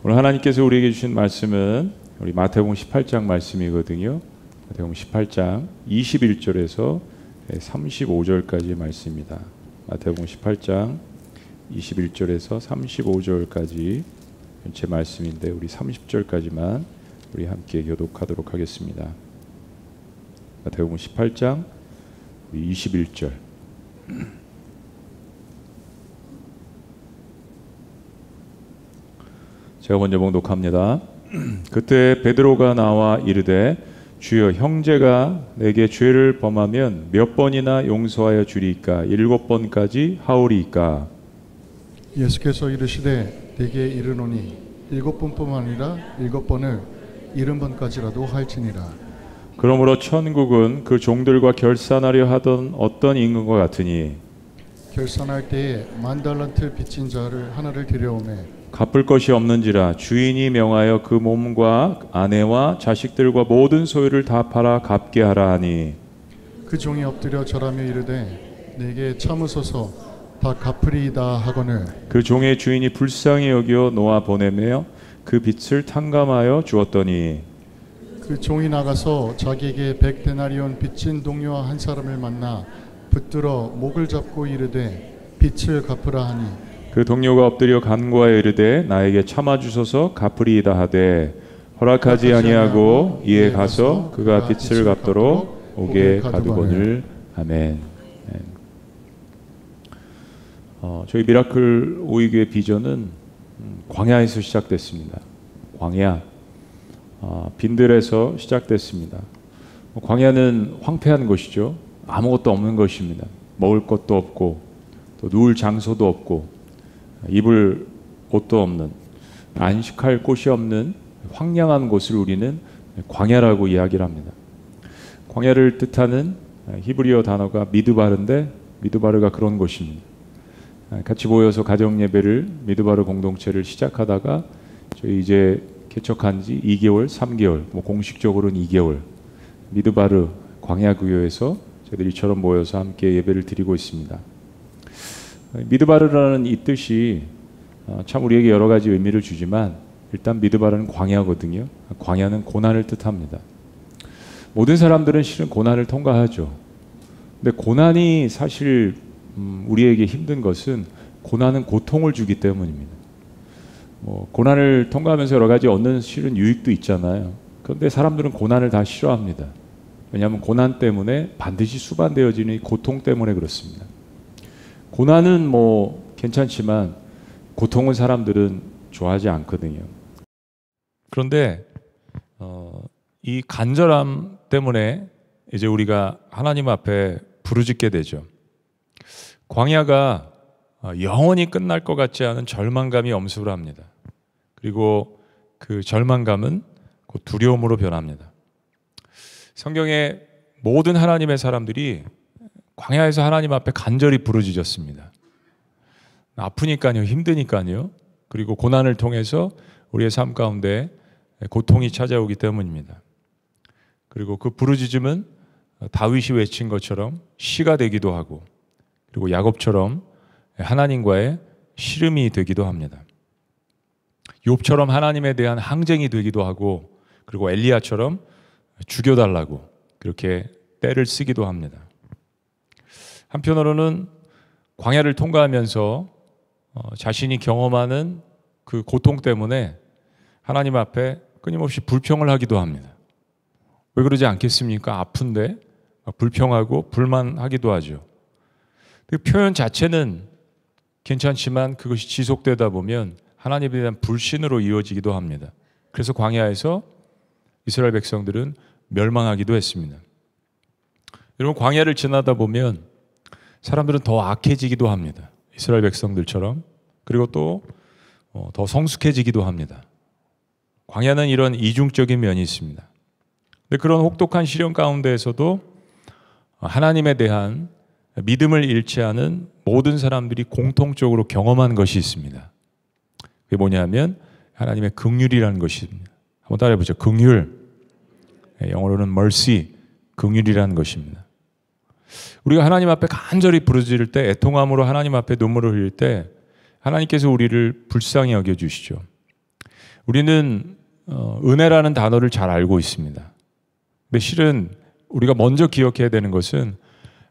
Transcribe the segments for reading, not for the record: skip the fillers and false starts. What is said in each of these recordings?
오늘 하나님께서 우리에게 주신 말씀은 우리 마태복음 18장 말씀이거든요. 마태복음 18장 21절에서 35절까지의 말씀입니다. 마태복음 18장 21절에서 35절까지 전체 말씀인데 우리 30절까지만 우리 함께 교독하도록 하겠습니다. 마태복음 18장 21절. 제가 먼저 봉독합니다. 그때 베드로가 나와 이르되 주여, 형제가 내게 죄를 범하면 몇 번이나 용서하여 주리이까? 7번까지 하오리이까? 예수께서 이르시되 내게 이르노니 7번뿐만 아니라 7번을 70번까지라도 할지니라. 그러므로 천국은 그 종들과 결산하려 하던 어떤 임금과 같으니 결산할 때에 10,000달란트 빚진 자를 하나를 데려오매 갚을 것이 없는지라 주인이 명하여 그 몸과 아내와 자식들과 모든 소유를 다 팔아 갚게 하라 하니, 그 종이 엎드려 절하며 이르되 내게 참으소서 다 갚으리이다 하거늘 그 종의 주인이 불쌍히 여겨 놓아 보내며 그 빚을 탕감하여 주었더니, 그 종이 나가서 자기에게 100데나리온 빚진 동료와 한 사람을 만나 붙들어 목을 잡고 이르되 빚을 갚으라 하니, 그 동료가 엎드려 간구하여 이르되 나에게 참아주소서 갚으리이다 하되 허락하지 아니하고 이에 가서 그가 빚을 갚도록 옥에 가두거늘. 아멘. 저희 미라클 오이교의 비전은 광야에서 시작됐습니다. 광야, 빈들에서 시작됐습니다. 광야는 황폐한 곳이죠. 아무것도 없는 것입니다. 먹을 것도 없고 또 누울 장소도 없고 입을 옷도 없는, 안식할 곳이 없는 황량한 곳을 우리는 광야라고 이야기를 합니다. 광야를 뜻하는 히브리어 단어가 미드바르인데 미드바르가 그런 곳입니다. 같이 모여서 가정 예배를, 미드바르 공동체를 시작하다가 저희 이제 개척한 지 2개월, 3개월, 공식적으로는 2개월 미드바르 광야교회에서 저희들이 이처럼 모여서 함께 예배를 드리고 있습니다. 미드바르라는 이 뜻이 참 우리에게 여러 가지 의미를 주지만 일단 미드바르는 광야거든요. 광야는 고난을 뜻합니다. 모든 사람들은 실은 고난을 통과하죠. 근데 고난이 사실 우리에게 힘든 것은 고난은 고통을 주기 때문입니다. 고난을 통과하면서 여러 가지 얻는 실은 유익도 있잖아요. 그런데 사람들은 고난을 다 싫어합니다. 왜냐하면 고난 때문에 반드시 수반되어지는 고통 때문에 그렇습니다. 고난은 괜찮지만 고통은 사람들은 좋아하지 않거든요. 그런데 이 간절함 때문에 이제 우리가 하나님 앞에 부르짖게 되죠. 광야가 영원히 끝날 것 같지 않은 절망감이 엄습을 합니다. 그리고 그 절망감은 곧 두려움으로 변합니다. 성경의 모든 하나님의 사람들이 광야에서 하나님 앞에 간절히 부르짖었습니다. 아프니까요, 힘드니까요, 그리고 고난을 통해서 우리의 삶 가운데 고통이 찾아오기 때문입니다. 그리고 그 부르짖음은 다윗이 외친 것처럼 시가 되기도 하고, 그리고 야곱처럼 하나님과의 씨름이 되기도 합니다. 욥처럼 하나님에 대한 항쟁이 되기도 하고, 그리고 엘리야처럼 죽여달라고 그렇게 때를 쓰기도 합니다. 한편으로는 광야를 통과하면서 자신이 경험하는 그 고통 때문에 하나님 앞에 끊임없이 불평을 하기도 합니다. 왜 그러지 않겠습니까? 아픈데 불평하고 불만하기도 하죠. 그 표현 자체는 괜찮지만 그것이 지속되다 보면 하나님에 대한 불신으로 이어지기도 합니다. 그래서 광야에서 이스라엘 백성들은 멸망하기도 했습니다. 여러분, 광야를 지나다 보면 사람들은 더 악해지기도 합니다. 이스라엘 백성들처럼. 그리고 또 더 성숙해지기도 합니다. 광야는 이런 이중적인 면이 있습니다. 근데 그런 혹독한 시련 가운데에서도 하나님에 대한 믿음을 잃지 않은 모든 사람들이 공통적으로 경험한 것이 있습니다. 그게 뭐냐면 하나님의 긍휼이라는 것입니다. 한번 따라해보죠. 긍휼. 영어로는 mercy, 긍휼이라는 것입니다. 우리가 하나님 앞에 간절히 부르짖을 때, 애통함으로 하나님 앞에 눈물을 흘릴 때 하나님께서 우리를 불쌍히 여겨주시죠. 우리는 은혜라는 단어를 잘 알고 있습니다. 근데 실은 우리가 먼저 기억해야 되는 것은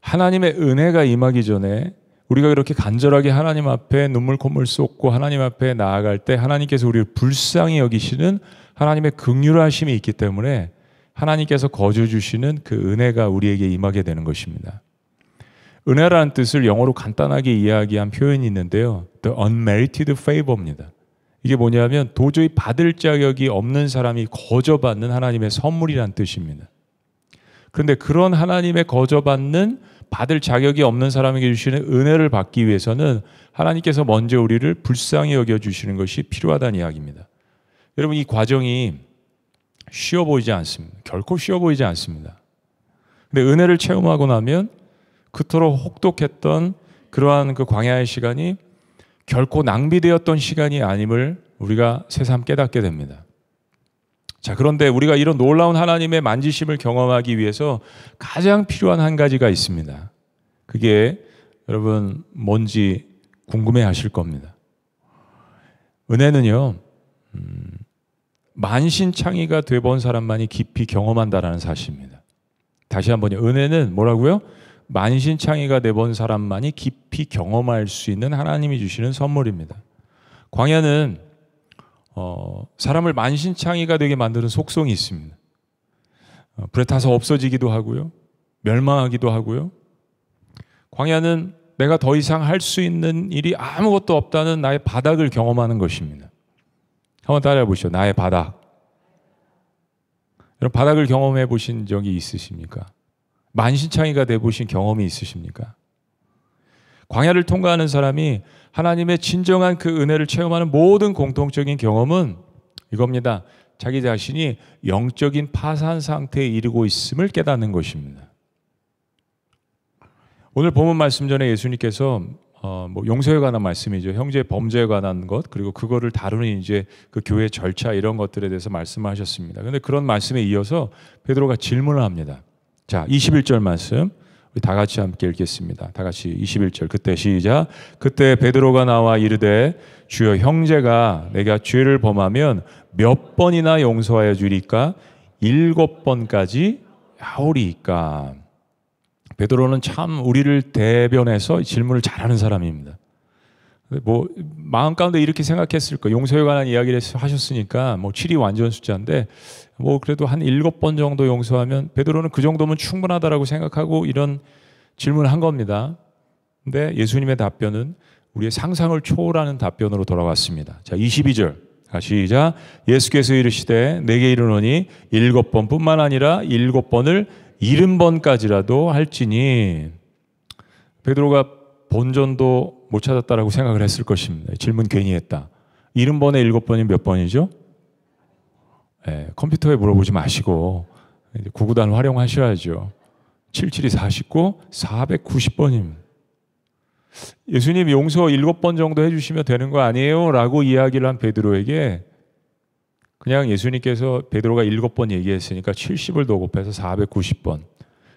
하나님의 은혜가 임하기 전에 우리가 그렇게 간절하게 하나님 앞에 눈물 콧물 쏟고 하나님 앞에 나아갈 때 하나님께서 우리를 불쌍히 여기시는 하나님의 긍휼하심이 있기 때문에 하나님께서 거저 주시는 그 은혜가 우리에게 임하게 되는 것입니다. 은혜라는 뜻을 영어로 간단하게 이야기한 표현이 있는데요. The unmerited favor입니다. 이게 뭐냐면 도저히 받을 자격이 없는 사람이 거저 받는 하나님의 선물이란 뜻입니다. 그런데 그런 하나님의 거저 받는 받을 자격이 없는 사람에게 주시는 은혜를 받기 위해서는 하나님께서 먼저 우리를 불쌍히 여겨주시는 것이 필요하다는 이야기입니다. 여러분, 이 과정이 쉬워 보이지 않습니다. 결코 쉬워 보이지 않습니다. 근데 은혜를 체험하고 나면 그토록 혹독했던 그러한 그 광야의 시간이 결코 낭비되었던 시간이 아님을 우리가 새삼 깨닫게 됩니다. 자, 그런데 우리가 이런 놀라운 하나님의 만지심을 경험하기 위해서 가장 필요한 한 가지가 있습니다. 그게 여러분 뭔지 궁금해 하실 겁니다. 은혜는요, 만신창이가 돼본 사람만이 깊이 경험한다라는 사실입니다. 다시 한번요. 은혜는 뭐라고요? 만신창이가 돼본 사람만이 깊이 경험할 수 있는 하나님이 주시는 선물입니다. 광야는 사람을 만신창이가 되게 만드는 속성이 있습니다. 불에 타서 없어지기도 하고요. 멸망하기도 하고요. 광야는 내가 더 이상 할 수 있는 일이 아무것도 없다는 나의 바닥을 경험하는 것입니다. 한번 따라해 보시죠. 나의 바닥. 여러분, 바닥을 경험해 보신 적이 있으십니까? 만신창이가 돼 보신 경험이 있으십니까? 광야를 통과하는 사람이 하나님의 진정한 그 은혜를 체험하는 모든 공통적인 경험은 이겁니다. 자기 자신이 영적인 파산 상태에 이르고 있음을 깨닫는 것입니다. 오늘 본문 말씀 전에 예수님께서 용서에 관한 말씀이죠. 형제 범죄에 관한 것, 그리고 그거를 다루는 이제 그 교회 절차 이런 것들에 대해서 말씀하셨습니다. 그런데 그런 말씀에 이어서 베드로가 질문을 합니다. 자, 21절 말씀 우리 다 같이 함께 읽겠습니다. 다 같이 21절. 그때 시작. 그때 베드로가 나와 이르되 주여, 형제가 내가 죄를 범하면 몇 번이나 용서하여 주리까? 7번까지 하오리이까? 베드로는 참 우리를 대변해서 질문을 잘하는 사람입니다. 뭐 마음 가운데 이렇게 생각했을 거예요. 용서에 관한 이야기를 하셨으니까 뭐 7이 완전 숫자인데 뭐 그래도 한 7번 정도 용서하면 베드로는 그 정도면 충분하다라고 생각하고 이런 질문을 한 겁니다. 근데 예수님의 답변은 우리의 상상을 초월하는 답변으로 돌아왔습니다. 자, 22절 시작. 예수께서 이르시되 내게 이르노니 7번뿐만 아니라 7번을 70번까지라도 할지니. 베드로가 본전도 못 찾았다라고 생각을 했을 것입니다. 질문 괜히 했다. 70번에 7번이 몇 번이죠? 컴퓨터에 물어보지 마시고 구구단 활용하셔야죠. 77이 49, 490번입니다. 예수님 용서 7번 정도 해주시면 되는 거 아니에요? 라고 이야기를 한 베드로에게 그냥 예수님께서 베드로가 7번 얘기했으니까 70을 더 곱해서 490번.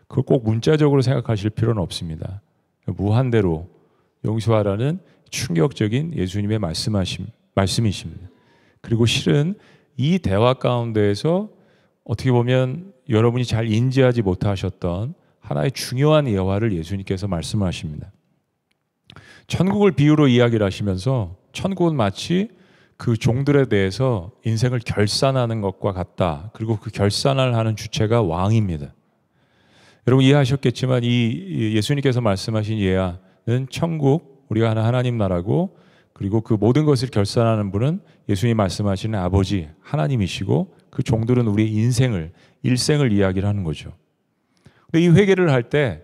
그걸 꼭 문자적으로 생각하실 필요는 없습니다. 무한대로 용서하라는 충격적인 예수님의 말씀이십니다. 그리고 실은 이 대화 가운데에서 어떻게 보면 여러분이 잘 인지하지 못하셨던 하나의 중요한 예화를 예수님께서 말씀하십니다. 천국을 비유로 이야기를 하시면서 천국은 마치 그 종들에 대해서 인생을 결산하는 것과 같다. 그리고 그 결산을 하는 주체가 왕입니다. 여러분 이해하셨겠지만 이 예수님께서 말씀하신 예화는 천국, 우리가 하는 하나님 나라고, 그리고 그 모든 것을 결산하는 분은 예수님 말씀하시는 아버지 하나님이시고, 그 종들은 우리의 일생을 이야기를 하는 거죠. 근데 이 회개를 할 때,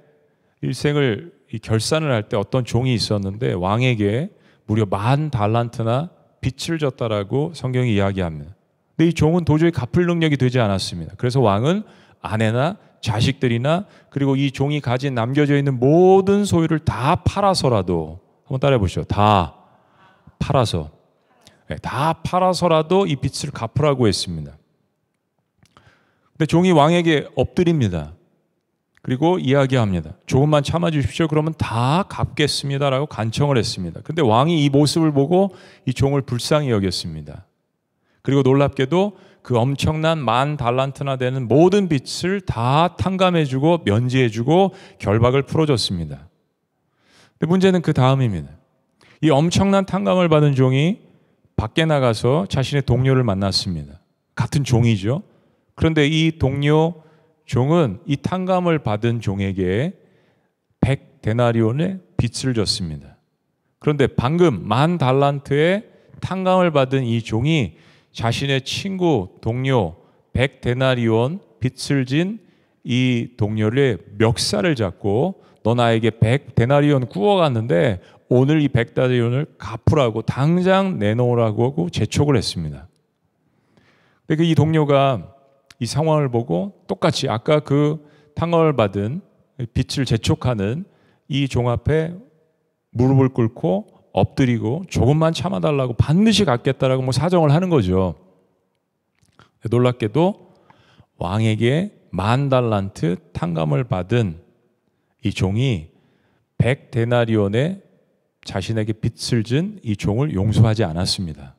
일생을 이 결산을 할 때 어떤 종이 있었는데 왕에게 무려 10,000달란트나 빚을 졌다라고 성경이 이야기합니다. 근데 이 종은 도저히 갚을 능력이 되지 않았습니다. 그래서 왕은 아내나 자식들이나 그리고 이 종이 가진 남겨져 있는 모든 소유를 다 팔아서라도, 한번 따라해 보시죠. 다 팔아서라도 이 빚을 갚으라고 했습니다. 근데 종이 왕에게 엎드립니다. 그리고 이야기합니다. 조금만 참아주십시오. 그러면 다 갚겠습니다라고 간청을 했습니다. 근데 왕이 이 모습을 보고 이 종을 불쌍히 여겼습니다. 그리고 놀랍게도 그 엄청난 10,000달란트나 되는 모든 빚을 다 탕감해주고 면제해주고 결박을 풀어줬습니다. 근데 문제는 그 다음입니다. 이 엄청난 탕감을 받은 종이 밖에 나가서 자신의 동료를 만났습니다. 같은 종이죠. 그런데 이 동료 종은 이 탕감을 받은 종에게 100데나리온의 빚을 줬습니다. 그런데 방금 10,000달란트의 탕감을 받은 이 종이 자신의 친구, 동료 100데나리온 빚을 진 이 동료를 멱살을 잡고 너 나에게 100데나리온 구워갔는데 오늘 이 100데나리온을 갚으라고 당장 내놓으라고 하고 재촉을 했습니다. 근데 이 동료가 이 상황을 보고 똑같이 아까 그 탕감을 받은 빚을 재촉하는 이 종 앞에 무릎을 꿇고 엎드리고 조금만 참아달라고 반드시 갚겠다라고 뭐 사정을 하는 거죠. 놀랍게도 왕에게 10,000달란트 탕감을 받은 이 종이 100데나리온의 자신에게 빚을 진 이 종을 용서하지 않았습니다.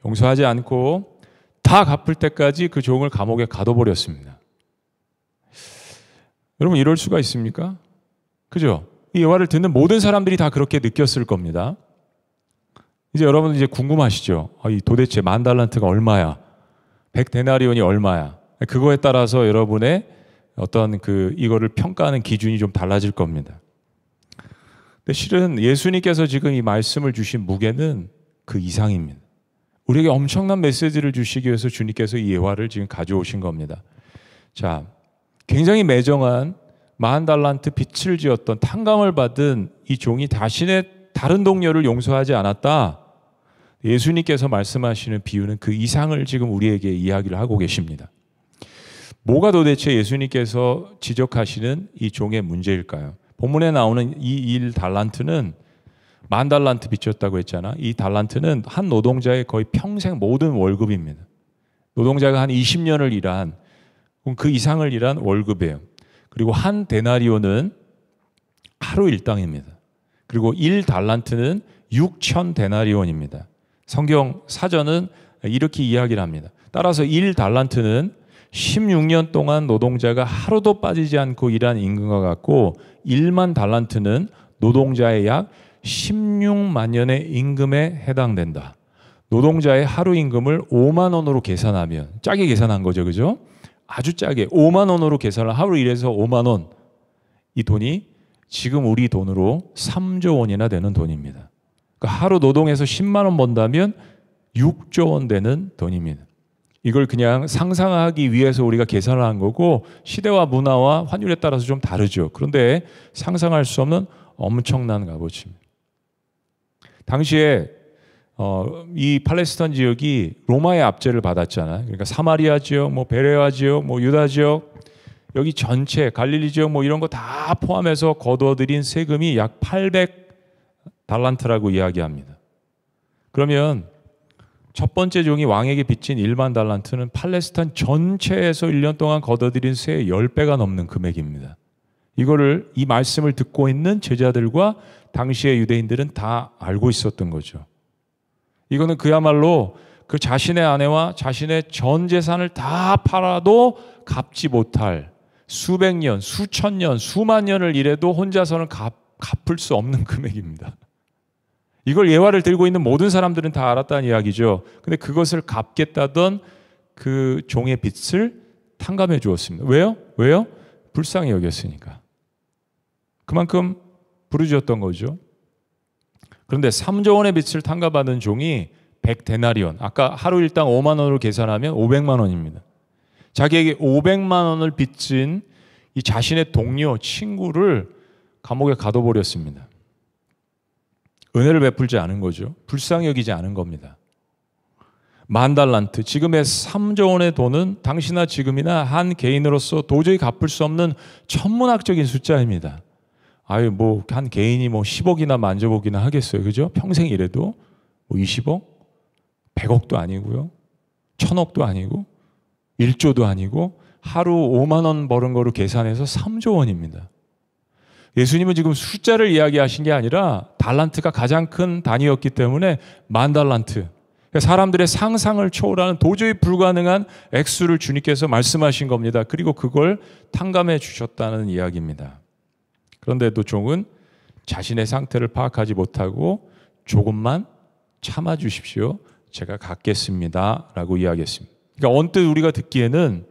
용서하지 않고 다 갚을 때까지 그 종을 감옥에 가둬버렸습니다. 여러분 이럴 수가 있습니까? 그죠? 이 예화를 듣는 모든 사람들이 다 그렇게 느꼈을 겁니다. 이제 여러분 이제 궁금하시죠? 이 도대체 10,000달란트가 얼마야? 100데나리온이 얼마야? 그거에 따라서 여러분의 어떤 이거를 평가하는 기준이 좀 달라질 겁니다. 근데 실은 예수님께서 지금 이 말씀을 주신 무게는 그 이상입니다. 우리에게 엄청난 메시지를 주시기 위해서 주님께서 이 예화를 지금 가져오신 겁니다. 자, 굉장히 매정한 10,000달란트 빚을 지었던 탕감을 받은 이 종이 자신의 다른 동료를 용서하지 않았다. 예수님께서 말씀하시는 비유는 그 이상을 지금 우리에게 이야기를 하고 계십니다. 뭐가 도대체 예수님께서 지적하시는 이 종의 문제일까요? 본문에 나오는 이 1달란트는 10,000달란트 빚졌다고 했잖아. 이 달란트는 한 노동자의 거의 평생 모든 월급입니다. 노동자가 한 20년을 일한 그 이상을 일한 월급이에요. 그리고 한 데나리온은 하루 일당입니다. 그리고 1달란트는 6,000데나리온입니다. 성경 사전은 이렇게 이야기를 합니다. 따라서 1달란트는 16년 동안 노동자가 하루도 빠지지 않고 일한 임금과 같고 1만 달란트는 노동자의 약 16만 년의 임금에 해당된다. 노동자의 하루 임금을 5만 원으로 계산하면 짜게 계산한 거죠. 그죠? 아주 짜게 5만 원으로 계산을 하루 일해서 5만 원. 이 돈이 지금 우리 돈으로 3조 원이나 되는 돈입니다. 그러니까 하루 노동해서 10만 원 번다면 6조 원 되는 돈입니다. 이걸 그냥 상상하기 위해서 우리가 계산을 한 거고 시대와 문화와 환율에 따라서 좀 다르죠. 그런데 상상할 수 없는 엄청난 값어치입니다. 당시에 이 팔레스타인 지역이 로마의 압제를 받았잖아요. 그러니까 사마리아 지역, 뭐 베레아 지역, 뭐 유다 지역, 여기 전체 갈릴리 지역 뭐 이런 거 다 포함해서 거둬들인 세금이 약 800달란트라고 이야기합니다. 그러면 첫 번째 종이 왕에게 빚진 1만 달란트는 팔레스타인 전체에서 1년 동안 거둬들인 세의 10배가 넘는 금액입니다. 이거를 이 말씀을 듣고 있는 제자들과 당시의 유대인들은 다 알고 있었던 거죠. 이거는 그야말로 그 자신의 아내와 자신의 전 재산을 다 팔아도 갚지 못할 수백 년, 수천 년, 수만 년을 일해도 혼자서는 갚을 수 없는 금액입니다. 이걸 예화를 들고 있는 모든 사람들은 다 알았다는 이야기죠. 근데 그것을 갚겠다던 그 종의 빚을 탕감해 주었습니다. 왜요? 왜요? 불쌍히 여겼으니까. 그만큼 부르짖었던 거죠. 그런데 3조 원의 빚을 탕감받은 종이 100데나리온, 아까 하루 일당 5만 원으로 계산하면 500만 원입니다. 자기에게 500만 원을 빚진 이 자신의 동료, 친구를 감옥에 가둬버렸습니다. 은혜를 베풀지 않은 거죠. 불쌍히 여기지 않은 겁니다. 10,000달란트, 지금의 3조 원의 돈은 당시나 지금이나 한 개인으로서 도저히 갚을 수 없는 천문학적인 숫자입니다. 아유, 뭐 한 개인이 뭐 10억이나 만져보기나 하겠어요. 그죠? 평생 일해도 뭐 20억? 100억도 아니고요. 1000억도 아니고 1조도 아니고 하루 5만 원 버는 거로 계산해서 3조 원입니다. 예수님은 지금 숫자를 이야기하신 게 아니라 달란트가 가장 큰 단위였기 때문에 10,000달란트. 사람들의 상상을 초월하는 도저히 불가능한 액수를 주님께서 말씀하신 겁니다. 그리고 그걸 탕감해 주셨다는 이야기입니다. 그런데도 종은 자신의 상태를 파악하지 못하고 조금만 참아 주십시오. 제가 갚겠습니다. 라고 이야기했습니다. 그러니까 언뜻 우리가 듣기에는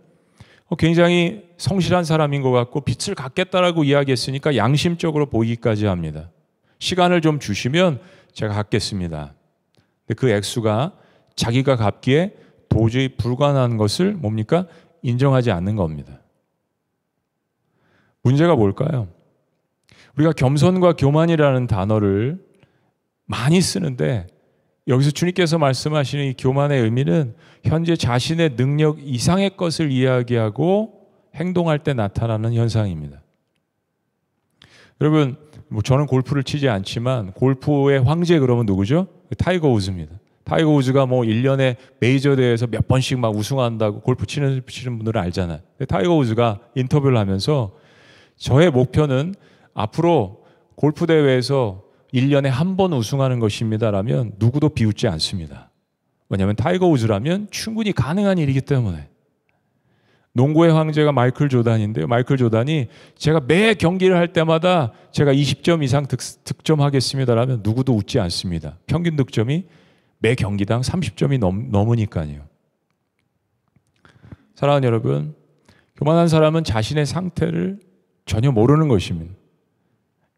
굉장히 성실한 사람인 것 같고 빚을 갚겠다라고 이야기했으니까 양심적으로 보이기까지 합니다. 시간을 좀 주시면 제가 갚겠습니다. 근데 그 액수가 자기가 갚기에 도저히 불가능한 것을 뭡니까? 인정하지 않는 겁니다. 문제가 뭘까요? 우리가 겸손과 교만이라는 단어를 많이 쓰는데 여기서 주님께서 말씀하시는 이 교만의 의미는 현재 자신의 능력 이상의 것을 이야기하고 행동할 때 나타나는 현상입니다. 여러분, 저는 골프를 치지 않지만 골프의 황제 그러면 누구죠? 타이거 우즈입니다. 타이거 우즈가 1년에 메이저 대회에서 몇 번씩 막 우승한다고 골프 치는 분들은 알잖아요. 타이거 우즈가 인터뷰를 하면서 저의 목표는 앞으로 골프 대회에서 1년에 한 번 우승하는 것입니다라면 누구도 비웃지 않습니다. 왜냐하면 타이거 우즈라면 충분히 가능한 일이기 때문에. 농구의 황제가 마이클 조단인데요. 마이클 조단이 제가 매 경기를 할 때마다 제가 20점 이상 득점하겠습니다라면 누구도 웃지 않습니다. 평균 득점이 매 경기당 30점이 넘으니까요. 사랑하는 여러분, 교만한 사람은 자신의 상태를 전혀 모르는 것입니다.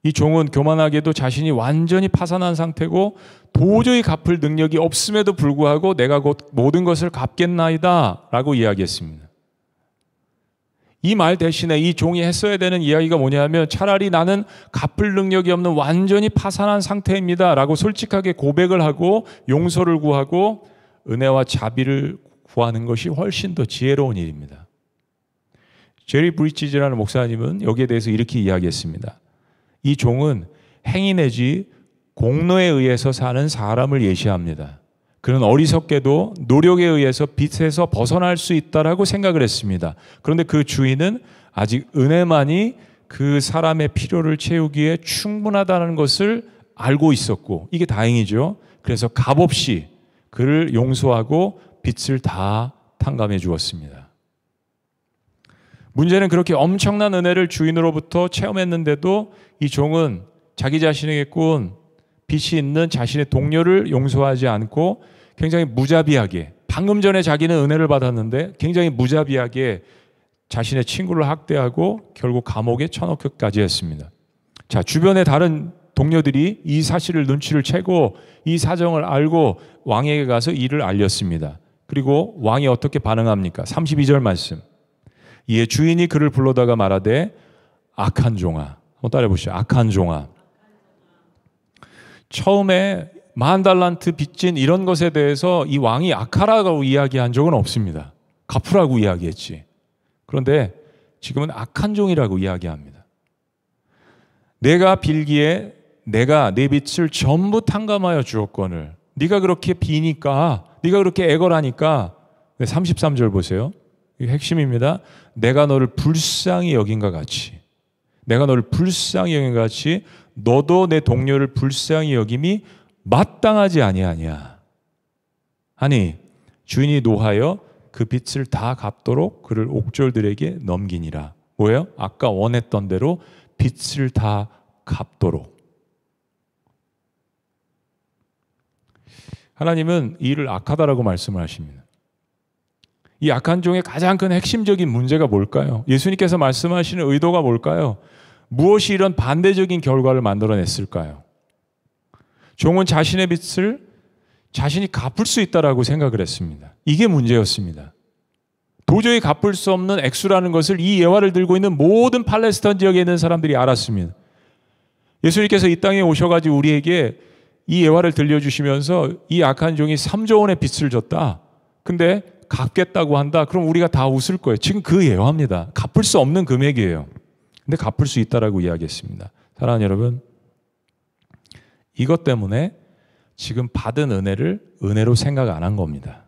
이 종은 교만하게도 자신이 완전히 파산한 상태고 도저히 갚을 능력이 없음에도 불구하고 내가 곧 모든 것을 갚겠나이다 라고 이야기했습니다. 이 말 대신에 이 종이 했어야 되는 이야기가 뭐냐면 차라리 나는 갚을 능력이 없는 완전히 파산한 상태입니다 라고 솔직하게 고백을 하고 용서를 구하고 은혜와 자비를 구하는 것이 훨씬 더 지혜로운 일입니다. 제리 브리치즈라는 목사님은 여기에 대해서 이렇게 이야기했습니다. 이 종은 행위 내지 공로에 의해서 사는 사람을 예시합니다. 그는 어리석게도 노력에 의해서 빚에서 벗어날 수 있다라고 생각을 했습니다. 그런데 그 주인은 아직 은혜만이 그 사람의 필요를 채우기에 충분하다는 것을 알고 있었고 이게 다행이죠. 그래서 값없이 그를 용서하고 빚을 다 탕감해 주었습니다. 문제는 그렇게 엄청난 은혜를 주인으로부터 체험했는데도 이 종은 자기 자신에게 꾼 빚이 있는 자신의 동료를 용서하지 않고 굉장히 무자비하게, 방금 전에 자기는 은혜를 받았는데 굉장히 무자비하게 자신의 친구를 학대하고 결국 감옥에 쳐넣기까지 했습니다. 자, 주변의 다른 동료들이 이 사실을 눈치를 채고 이 사정을 알고 왕에게 가서 이를 알렸습니다. 그리고 왕이 어떻게 반응합니까? 32절 말씀. 이에 주인이 그를 불러다가 말하되 악한 종아. 한번 따라해 보시죠. 악한 종아. 처음에 10,000달란트 빚진 이런 것에 대해서 이 왕이 악하라고 이야기한 적은 없습니다. 갚으라고 이야기했지. 그런데 지금은 악한 종이라고 이야기합니다. 내가 빌기에 내가 내 빚을 전부 탕감하여 주었거늘 네가 그렇게 비니까 네가 그렇게 애걸하니까 33절 보세요. 이게 핵심입니다. 내가 너를 불쌍히 여긴과 같이 내가 너를 불쌍히 여긴과 같이 너도 내 동료를 불쌍히 여김이 마땅하지 아니하냐. 아니 주인이 노하여 그 빚을 다 갚도록 그를 옥졸들에게 넘기니라. 뭐예요? 아까 원했던 대로 빚을 다 갚도록. 하나님은 이 일을 악하다라고 말씀을 하십니다. 이 악한 종의 가장 큰 핵심적인 문제가 뭘까요? 예수님께서 말씀하시는 의도가 뭘까요? 무엇이 이런 반대적인 결과를 만들어냈을까요? 종은 자신의 빚을 자신이 갚을 수 있다라고 생각을 했습니다. 이게 문제였습니다. 도저히 갚을 수 없는 액수라는 것을 이 예화를 들고 있는 모든 팔레스타인 지역에 있는 사람들이 알았습니다. 예수님께서 이 땅에 오셔가지고 우리에게 이 예화를 들려주시면서 이 악한 종이 3조 원의 빚을 졌다. 근데 갚겠다고 한다. 그럼 우리가 다 웃을 거예요. 지금 그 예화입니다. 갚을 수 없는 금액이에요. 근데 갚을 수 있다라고 이야기했습니다. 사랑하는 여러분, 이것 때문에 지금 받은 은혜를 은혜로 생각 안 한 겁니다.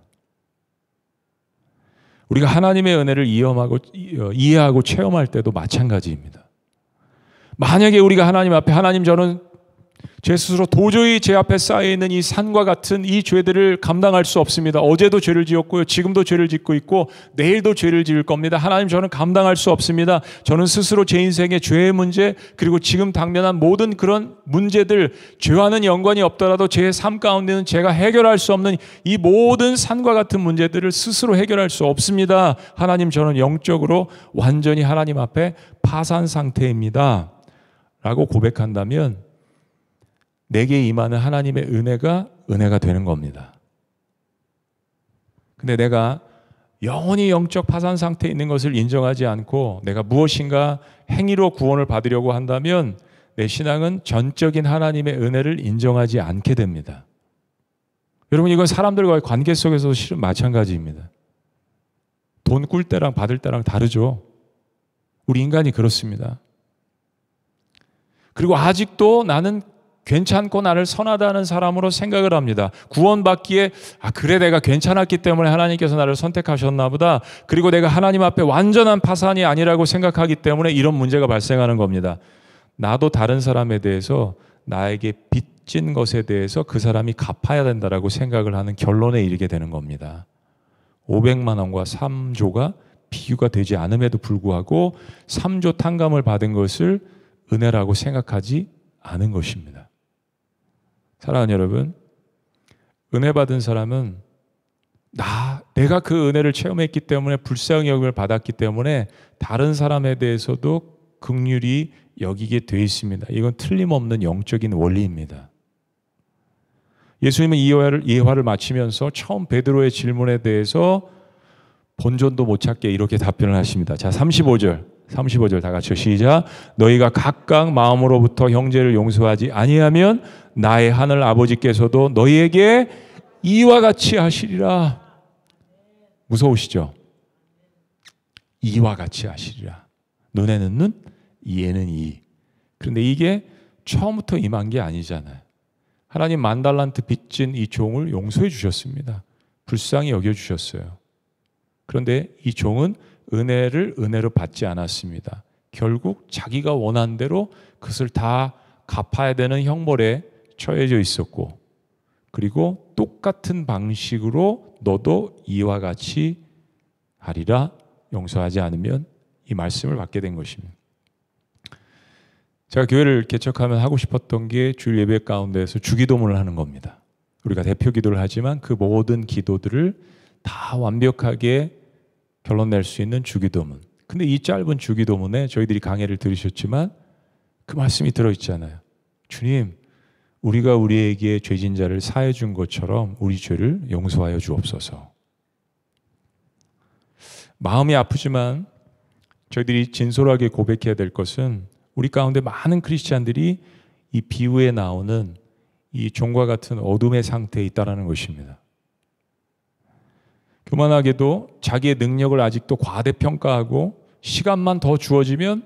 우리가 하나님의 은혜를 이해하고 체험할 때도 마찬가지입니다. 만약에 우리가 하나님 앞에 하나님 저는 제 스스로 도저히 제 앞에 쌓여있는 이 산과 같은 이 죄들을 감당할 수 없습니다. 어제도 죄를 지었고요. 지금도 죄를 짓고 있고 내일도 죄를 지을 겁니다. 하나님, 저는 감당할 수 없습니다. 저는 스스로 제 인생의 죄의 문제, 그리고 지금 당면한 모든 그런 문제들, 죄와는 연관이 없더라도 제 삶 가운데는 제가 해결할 수 없는 이 모든 산과 같은 문제들을 스스로 해결할 수 없습니다. 하나님, 저는 영적으로 완전히 하나님 앞에 파산 상태입니다. 라고 고백한다면 내게 임하는 하나님의 은혜가 되는 겁니다. 근데 내가 영원히 영적 파산 상태에 있는 것을 인정하지 않고 내가 무엇인가 행위로 구원을 받으려고 한다면 내 신앙은 전적인 하나님의 은혜를 인정하지 않게 됩니다. 여러분, 이건 사람들과의 관계 속에서도 실은 마찬가지입니다. 돈 꿀 때랑 받을 때랑 다르죠. 우리 인간이 그렇습니다. 그리고 아직도 나는 괜찮고 나를 선하다는 사람으로 생각을 합니다. 구원받기에 그래, 내가 괜찮았기 때문에 하나님께서 나를 선택하셨나 보다. 그리고 내가 하나님 앞에 완전한 파산이 아니라고 생각하기 때문에 이런 문제가 발생하는 겁니다. 나도 다른 사람에 대해서 나에게 빚진 것에 대해서 그 사람이 갚아야 된다라고 생각을 하는 결론에 이르게 되는 겁니다. 500만 원과 3조가 비교가 되지 않음에도 불구하고 3조 탕감을 받은 것을 은혜라고 생각하지 않은 것입니다. 사랑하는 여러분, 은혜 받은 사람은 내가 그 은혜를 체험했기 때문에, 불쌍히 여김을 받았기 때문에 다른 사람에 대해서도 긍휼히 여기게 돼 있습니다. 이건 틀림없는 영적인 원리입니다. 예수님은 이 예화를 마치면서 처음 베드로의 질문에 대해서 본전도 못 찾게 이렇게 답변을 하십니다. 자, 35절 다 같이 시작. 너희가 각각 마음으로부터 형제를 용서하지 아니하면 나의 하늘 아버지께서도 너희에게 이와 같이 하시리라. 무서우시죠? 이와 같이 하시리라. 눈에는 눈, 이에는 이. 그런데 이게 처음부터 임한 게 아니잖아요. 하나님 10,000달란트 빚진 이 종을 용서해 주셨습니다. 불쌍히 여겨주셨어요. 그런데 이 종은 은혜를 은혜로 받지 않았습니다. 결국 자기가 원한 대로 그것을 다 갚아야 되는 형벌에 처해져 있었고, 그리고 똑같은 방식으로 너도 이와 같이 하리라, 용서하지 않으면, 이 말씀을 받게 된 것입니다. 제가 교회를 개척하면 하고 싶었던 게 주일 예배 가운데에서 주기도문을 하는 겁니다. 우리가 대표 기도를 하지만 그 모든 기도들을 다 완벽하게 결론 낼 수 있는 주기도문. 근데 이 짧은 주기도문에 저희들이 강해를 들으셨지만 그 말씀이 들어있잖아요. 주님, 우리가 우리에게 죄진 자를 사해 준 것처럼 우리 죄를 용서하여 주옵소서. 마음이 아프지만 저희들이 진솔하게 고백해야 될 것은 우리 가운데 많은 크리스찬들이 이 비유에 나오는 이 종과 같은 어둠의 상태에 있다는 것입니다. 교만하게도 자기의 능력을 아직도 과대평가하고 시간만 더 주어지면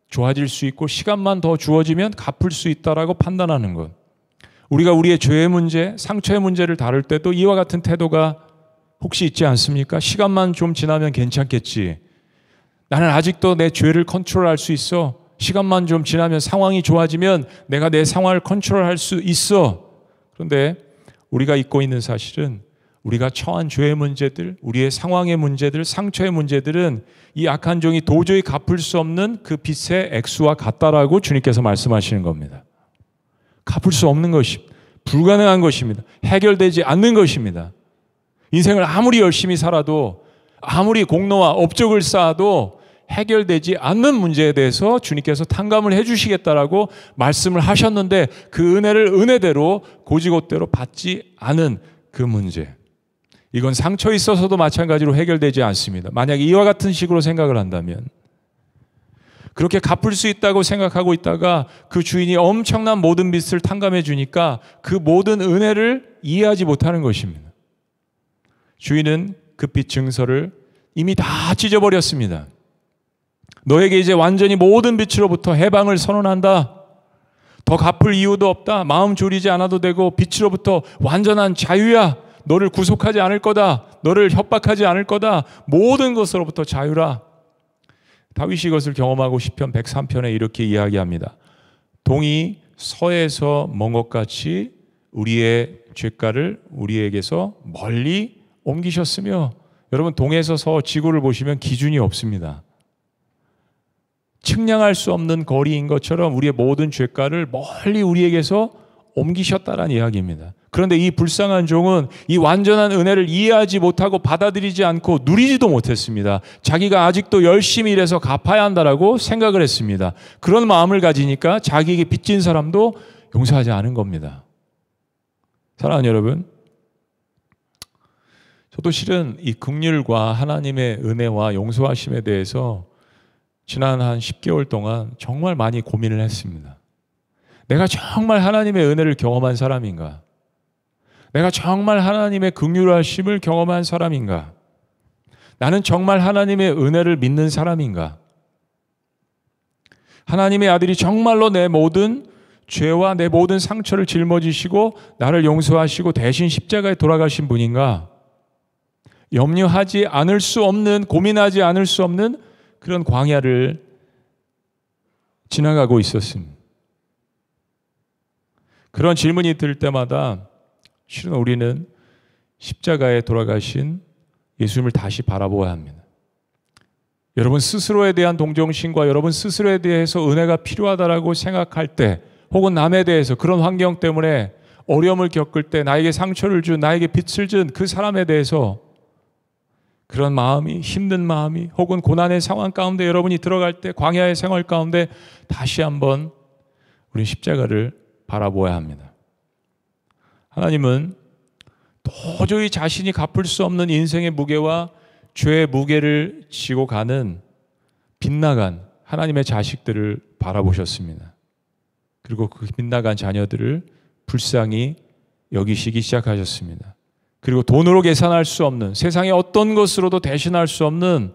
좋아질 수 있고 시간만 더 주어지면 갚을 수 있다라고 판단하는 것. 우리가 우리의 죄의 문제, 상처의 문제를 다룰 때도 이와 같은 태도가 혹시 있지 않습니까? 시간만 좀 지나면 괜찮겠지. 나는 아직도 내 죄를 컨트롤할 수 있어. 시간만 좀 지나면, 상황이 좋아지면 내가 내 상황을 컨트롤할 수 있어. 그런데 우리가 잊고 있는 사실은 우리가 처한 죄의 문제들, 우리의 상황의 문제들, 상처의 문제들은 이 악한 종이 도저히 갚을 수 없는 그 빚의 액수와 같다라고 주님께서 말씀하시는 겁니다. 갚을 수 없는 것입니다. 불가능한 것입니다. 해결되지 않는 것입니다. 인생을 아무리 열심히 살아도, 아무리 공로와 업적을 쌓아도 해결되지 않는 문제에 대해서 주님께서 탕감을 해주시겠다라고 말씀을 하셨는데, 그 은혜를 은혜대로 고지고대로 받지 않은 그 문제, 이건 상처에 있어서도 마찬가지로 해결되지 않습니다. 만약에 이와 같은 식으로 생각을 한다면, 그렇게 갚을 수 있다고 생각하고 있다가 그 주인이 엄청난 모든 빚을 탕감해 주니까 그 모든 은혜를 이해하지 못하는 것입니다. 주인은 그 빚 증서를 이미 다 찢어버렸습니다. 너에게 이제 완전히 모든 빚으로부터 해방을 선언한다. 더 갚을 이유도 없다. 마음 졸이지 않아도 되고 빚으로부터 완전한 자유야. 너를 구속하지 않을 거다. 너를 협박하지 않을 거다. 모든 것으로부터 자유라. 다윗이 이것을 경험하고 시편 103편에 이렇게 이야기합니다. 동이 서에서 먼 것 같이 우리의 죄가를 우리에게서 멀리 옮기셨으며, 여러분 동에서 서 지구를 보시면 기준이 없습니다. 측량할 수 없는 거리인 것처럼 우리의 모든 죄가를 멀리 우리에게서 옮기셨다라는 이야기입니다. 그런데 이 불쌍한 종은 이 완전한 은혜를 이해하지 못하고 받아들이지 않고 누리지도 못했습니다. 자기가 아직도 열심히 일해서 갚아야 한다라고 생각을 했습니다. 그런 마음을 가지니까 자기에게 빚진 사람도 용서하지 않은 겁니다. 사랑하는 여러분, 저도 실은 이 긍휼과 하나님의 은혜와 용서하심에 대해서 지난 한 10개월 동안 정말 많이 고민을 했습니다. 내가 정말 하나님의 은혜를 경험한 사람인가? 내가 정말 하나님의 긍휼하심을 경험한 사람인가? 나는 정말 하나님의 은혜를 믿는 사람인가? 하나님의 아들이 정말로 내 모든 죄와 내 모든 상처를 짊어지시고 나를 용서하시고 대신 십자가에 돌아가신 분인가? 염려하지 않을 수 없는, 고민하지 않을 수 없는 그런 광야를 지나가고 있었습니다. 그런 질문이 들 때마다 실은 우리는 십자가에 돌아가신 예수님을 다시 바라보아야 합니다. 여러분 스스로에 대한 동정심과 여러분 스스로에 대해서 은혜가 필요하다라고 생각할 때, 혹은 남에 대해서 그런 환경 때문에 어려움을 겪을 때 나에게 상처를 준, 나에게 빚을 준 그 사람에 대해서 그런 마음이, 힘든 마음이, 혹은 고난의 상황 가운데 여러분이 들어갈 때, 광야의 생활 가운데 다시 한번 우리 십자가를 바라보아야 합니다. 하나님은 도저히 자신이 갚을 수 없는 인생의 무게와 죄의 무게를 지고 가는 빗나간 하나님의 자식들을 바라보셨습니다. 그리고 그 빗나간 자녀들을 불쌍히 여기시기 시작하셨습니다. 그리고 돈으로 계산할 수 없는, 세상의 어떤 것으로도 대신할 수 없는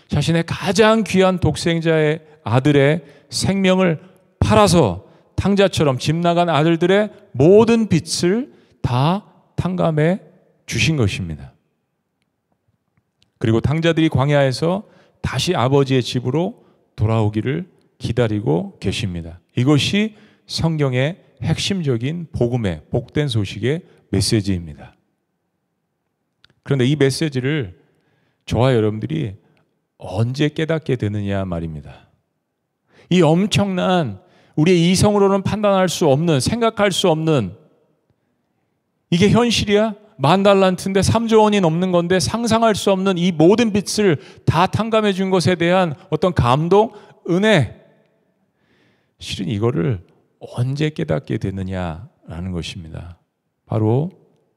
자신의 가장 귀한 독생자의 아들의 생명을 팔아서 탕자처럼 집 나간 아들들의 모든 빚을 다 탕감해 주신 것입니다. 그리고 탕자들이 광야에서 다시 아버지의 집으로 돌아오기를 기다리고 계십니다. 이것이 성경의 핵심적인 복음의, 복된 소식의 메시지입니다. 그런데 이 메시지를 저와 여러분들이 언제 깨닫게 되느냐 말입니다. 이 엄청난, 우리의 이성으로는 판단할 수 없는, 생각할 수 없는, 이게 현실이야? 10,000달란트인데 3조 원이 넘는 건데 상상할 수 없는 이 모든 빚을 다 탕감해 준 것에 대한 어떤 감동, 은혜, 실은 이거를 언제 깨닫게 되느냐라는 것입니다. 바로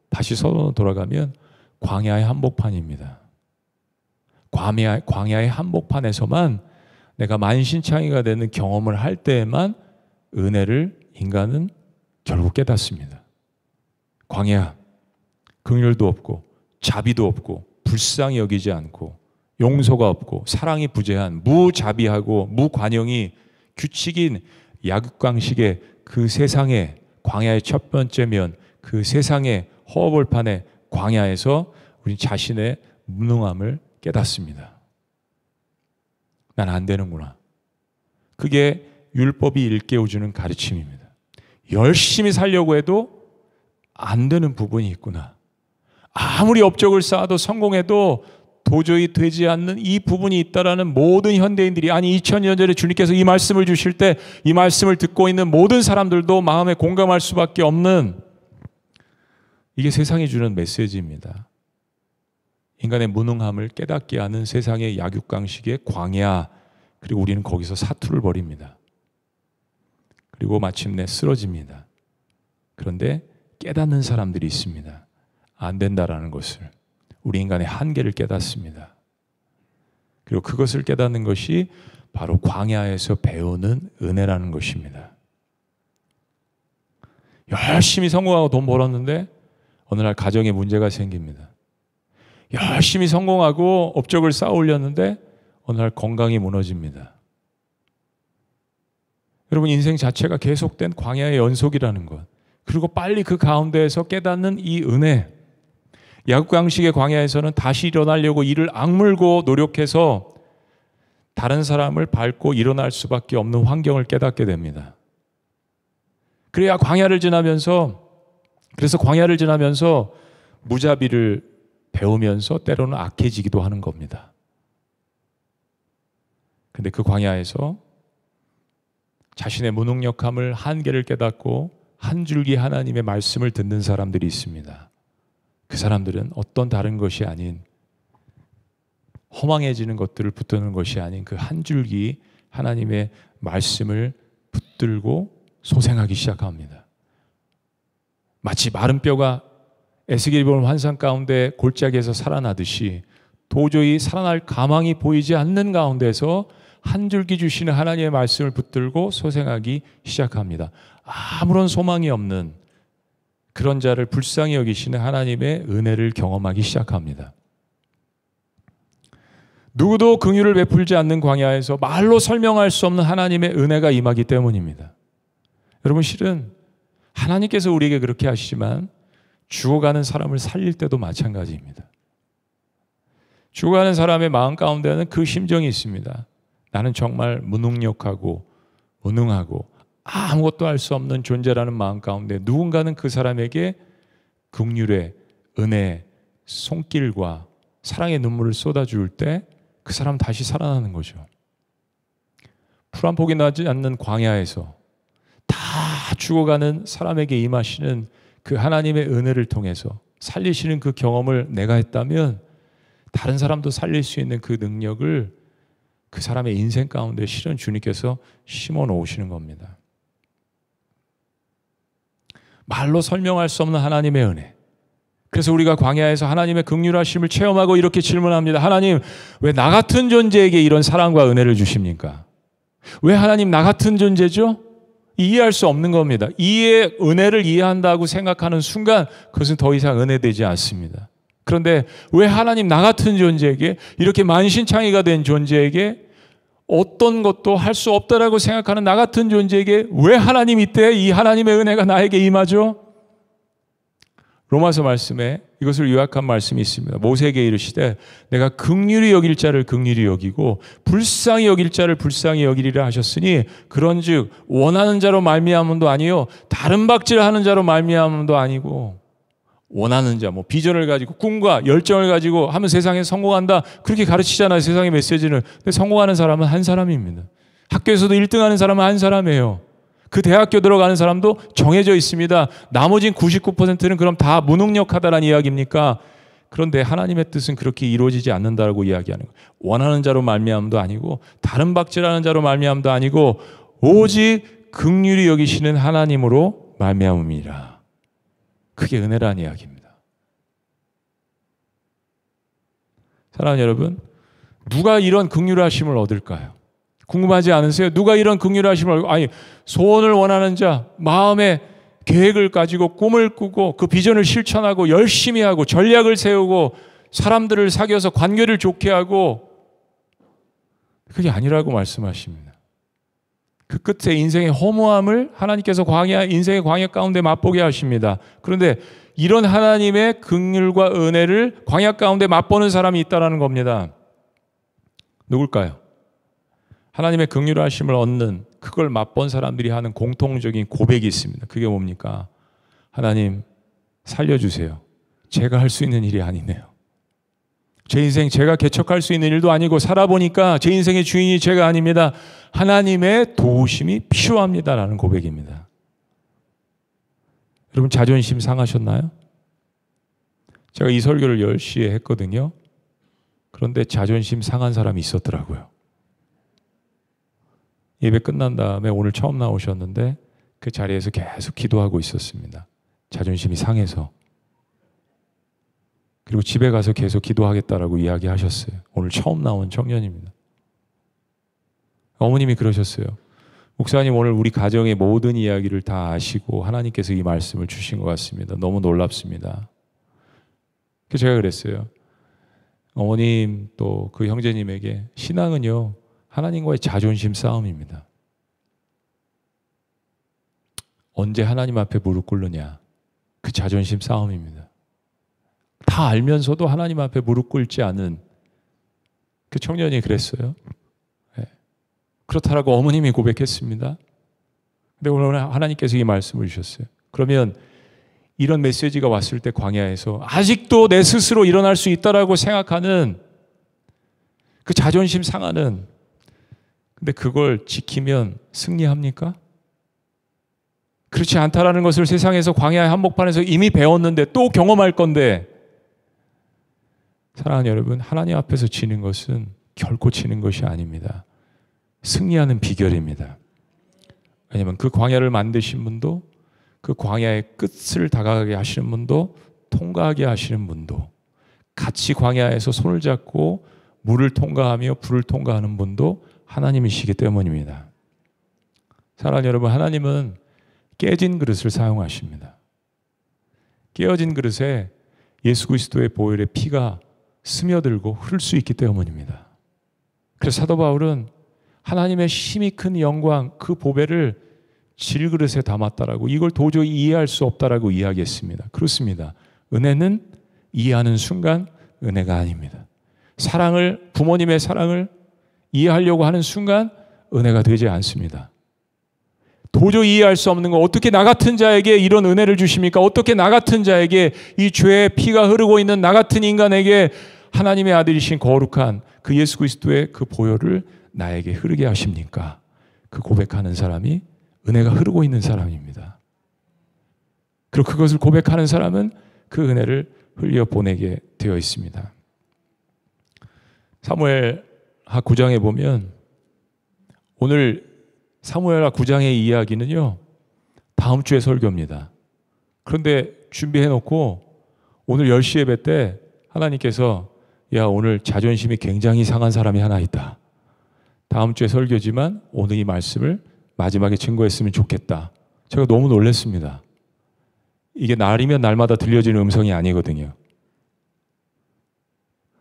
다시 서론으로 돌아가면 광야의 한복판입니다. 광야의 한복판에서만 내가 만신창이가 되는 경험을 할 때에만 은혜를 인간은 결국 깨닫습니다. 광야, 긍휼도 없고 자비도 없고 불쌍히 여기지 않고 용서가 없고 사랑이 부재한 무자비하고 무관용이 규칙인 약육강식의 그 세상의 광야의 첫 번째 면, 그 세상의 허허벌판의 광야에서 우리 자신의 무능함을 깨닫습니다. 난 안 되는구나. 그게 율법이 일깨워주는 가르침입니다. 열심히 살려고 해도 안 되는 부분이 있구나. 아무리 업적을 쌓아도 성공해도 도저히 되지 않는 이 부분이 있다라는 모든 현대인들이, 아니 2000년 전에 주님께서 이 말씀을 주실 때 이 말씀을 듣고 있는 모든 사람들도 마음에 공감할 수밖에 없는, 이게 세상이 주는 메시지입니다. 인간의 무능함을 깨닫게 하는 세상의 약육강식의 광야, 그리고 우리는 거기서 사투를 벌입니다. 그리고 마침내 쓰러집니다. 그런데 깨닫는 사람들이 있습니다. 안 된다라는 것을, 우리 인간의 한계를 깨닫습니다. 그리고 그것을 깨닫는 것이 바로 광야에서 배우는 은혜라는 것입니다. 열심히 성공하고 돈 벌었는데 어느 날 가정에 문제가 생깁니다. 열심히 성공하고 업적을 쌓아 올렸는데 어느 날 건강이 무너집니다. 여러분, 인생 자체가 계속된 광야의 연속이라는 것, 그리고 빨리 그 가운데에서 깨닫는 이 은혜, 약육강식의 광야에서는 다시 일어나려고 이를 악물고 노력해서 다른 사람을 밟고 일어날 수밖에 없는 환경을 깨닫게 됩니다. 그래서 광야를 지나면서 무자비를 배우면서 때로는 악해지기도 하는 겁니다. 근데 그 광야에서 자신의 무능력함을 한계를 깨닫고 한 줄기 하나님의 말씀을 듣는 사람들이 있습니다. 그 사람들은 어떤 다른 것이 아닌 허망해지는 것들을 붙드는 것이 아닌 그 한 줄기 하나님의 말씀을 붙들고 소생하기 시작합니다. 마치 마른 뼈가 에스겔이 본 환상 가운데 골짜기에서 살아나듯이 도저히 살아날 가망이 보이지 않는 가운데서 한 줄기 주시는 하나님의 말씀을 붙들고 소생하기 시작합니다. 아무런 소망이 없는 그런 자를 불쌍히 여기시는 하나님의 은혜를 경험하기 시작합니다. 누구도 긍휼을 베풀지 않는 광야에서 말로 설명할 수 없는 하나님의 은혜가 임하기 때문입니다. 여러분, 실은 하나님께서 우리에게 그렇게 하시지만 죽어가는 사람을 살릴 때도 마찬가지입니다. 죽어가는 사람의 마음 가운데는 그 심정이 있습니다. 나는 정말 무능력하고 무능하고 아무것도 할 수 없는 존재라는 마음 가운데 누군가는 그 사람에게 긍휼의 은혜, 손길과 사랑의 눈물을 쏟아줄 때 그 사람 다시 살아나는 거죠. 풀 한 폭이 나지 않는 광야에서 다 죽어가는 사람에게 임하시는 그 하나님의 은혜를 통해서 살리시는 그 경험을 내가 했다면 다른 사람도 살릴 수 있는 그 능력을 그 사람의 인생 가운데 실은 주님께서 심어 놓으시는 겁니다. 말로 설명할 수 없는 하나님의 은혜. 그래서 우리가 광야에서 하나님의 긍휼하심을 체험하고 이렇게 질문합니다. 하나님, 왜 나 같은 존재에게 이런 사랑과 은혜를 주십니까? 왜 하나님 나 같은 존재죠? 이해할 수 없는 겁니다. 이의 은혜를 이해한다고 생각하는 순간 그것은 더 이상 은혜되지 않습니다. 그런데 왜 하나님 나 같은 존재에게, 이렇게 만신창이가 된 존재에게, 어떤 것도 할 수 없다라고 생각하는 나 같은 존재에게 왜 하나님 이때 이 하나님의 은혜가 나에게 임하죠? 로마서 말씀에 이것을 요약한 말씀이 있습니다. 모세에게 이르시되 내가 긍휼히 여길 자를 긍휼히 여기고 불쌍히 여길 자를 불쌍히 여기리라 하셨으니 그런즉 원하는 자로 말미암음도 아니요 다른 박질하는 자로 말미암음도 아니고, 원하는 자, 비전을 가지고 꿈과 열정을 가지고 하면 세상에 성공한다, 그렇게 가르치잖아요, 세상의 메시지는. 근데 성공하는 사람은 한 사람입니다. 학교에서도 1등하는 사람은 한 사람이에요. 그 대학교 들어가는 사람도 정해져 있습니다. 나머진 99%는 그럼 다 무능력하다라는 이야기입니까? 그런데 하나님의 뜻은 그렇게 이루어지지 않는다라고 이야기하는 거예요. 원하는 자로 말미암음도 아니고 다른 박질하는 자로 말미암음도 아니고 오직 긍휼히 여기시는 하나님으로 말미암음이라. 그게 은혜라는 이야기입니다. 사랑하는 여러분, 누가 이런 긍휼하심을 얻을까요? 궁금하지 않으세요? 누가 이런 긍휼하심을, 소원을 원하는 자, 마음에 계획을 가지고 꿈을 꾸고 그 비전을 실천하고 열심히 하고 전략을 세우고 사람들을 사귀어서 관계를 좋게 하고, 그게 아니라고 말씀하십니다. 그 끝에 인생의 허무함을 하나님께서 인생의 광야 가운데 맛보게 하십니다. 그런데 이런 하나님의 긍휼과 은혜를 광야 가운데 맛보는 사람이 있다는 겁니다. 누굴까요? 하나님의 긍휼하심을 얻는, 그걸 맛본 사람들이 하는 공통적인 고백이 있습니다. 그게 뭡니까? 하나님 살려주세요. 제가 할 수 있는 일이 아니네요. 제 인생 제가 개척할 수 있는 일도 아니고 살아보니까 제 인생의 주인이 제가 아닙니다. 하나님의 도우심이 필요합니다라는 고백입니다. 여러분, 자존심 상하셨나요? 제가 이 설교를 10시에 했거든요. 그런데 자존심 상한 사람이 있었더라고요. 예배 끝난 다음에 오늘 처음 나오셨는데 그 자리에서 계속 기도하고 있었습니다. 자존심이 상해서. 그리고 집에 가서 계속 기도하겠다라고 이야기하셨어요. 오늘 처음 나온 청년입니다. 어머님이 그러셨어요. 목사님, 오늘 우리 가정의 모든 이야기를 다 아시고 하나님께서 이 말씀을 주신 것 같습니다. 너무 놀랍습니다. 그래서 제가 그랬어요. 어머님 또 그 형제님에게 신앙은요, 하나님과의 자존심 싸움입니다. 언제 하나님 앞에 무릎 꿇느냐, 그 자존심 싸움입니다. 다 알면서도 하나님 앞에 무릎 꿇지 않은 그 청년이 그랬어요. 네. 그렇다라고 어머님이 고백했습니다. 근데 오늘 하나님께서 이 말씀을 주셨어요. 그러면 이런 메시지가 왔을 때 광야에서 아직도 내 스스로 일어날 수 있다라고 생각하는 그 자존심 상하는, 근데 그걸 지키면 승리합니까? 그렇지 않다라는 것을 세상에서 광야의 한복판에서 이미 배웠는데 또 경험할 건데, 사랑하는 여러분, 하나님 앞에서 지는 것은 결코 지는 것이 아닙니다. 승리하는 비결입니다. 왜냐하면 그 광야를 만드신 분도, 그 광야의 끝을 다가가게 하시는 분도, 통과하게 하시는 분도, 같이 광야에서 손을 잡고 물을 통과하며 불을 통과하는 분도 하나님이시기 때문입니다. 사랑하는 여러분, 하나님은 깨진 그릇을 사용하십니다. 깨어진 그릇에 예수 그리스도의 보혈의 피가 스며들고 흐를 수 있기 때문입니다. 그래서 사도 바울은 하나님의 힘이 큰 영광, 그 보배를 질그릇에 담았다라고, 이걸 도저히 이해할 수 없다라고 이야기했습니다. 그렇습니다. 은혜는 이해하는 순간 은혜가 아닙니다. 사랑을, 부모님의 사랑을 이해하려고 하는 순간 은혜가 되지 않습니다. 도저히 이해할 수 없는 거, 어떻게 나 같은 자에게 이런 은혜를 주십니까? 어떻게 나 같은 자에게, 이 죄의 피가 흐르고 있는 나 같은 인간에게 하나님의 아들이신 거룩한 그 예수 그리스도의 그 보혈을 나에게 흐르게 하십니까? 그 고백하는 사람이 은혜가 흐르고 있는 사람입니다. 그리고 그것을 고백하는 사람은 그 은혜를 흘려 보내게 되어 있습니다. 사무엘하 9장에 보면, 오늘 사무엘하 9장의 이야기는요, 다음 주에 설교입니다. 그런데 준비해 놓고 오늘 10시 예배 때 하나님께서, 야, 오늘 자존심이 굉장히 상한 사람이 하나 있다. 다음 주에 설교지만 오늘 이 말씀을 마지막에 증거했으면 좋겠다. 제가 너무 놀랐습니다. 이게 날이면 날마다 들려지는 음성이 아니거든요.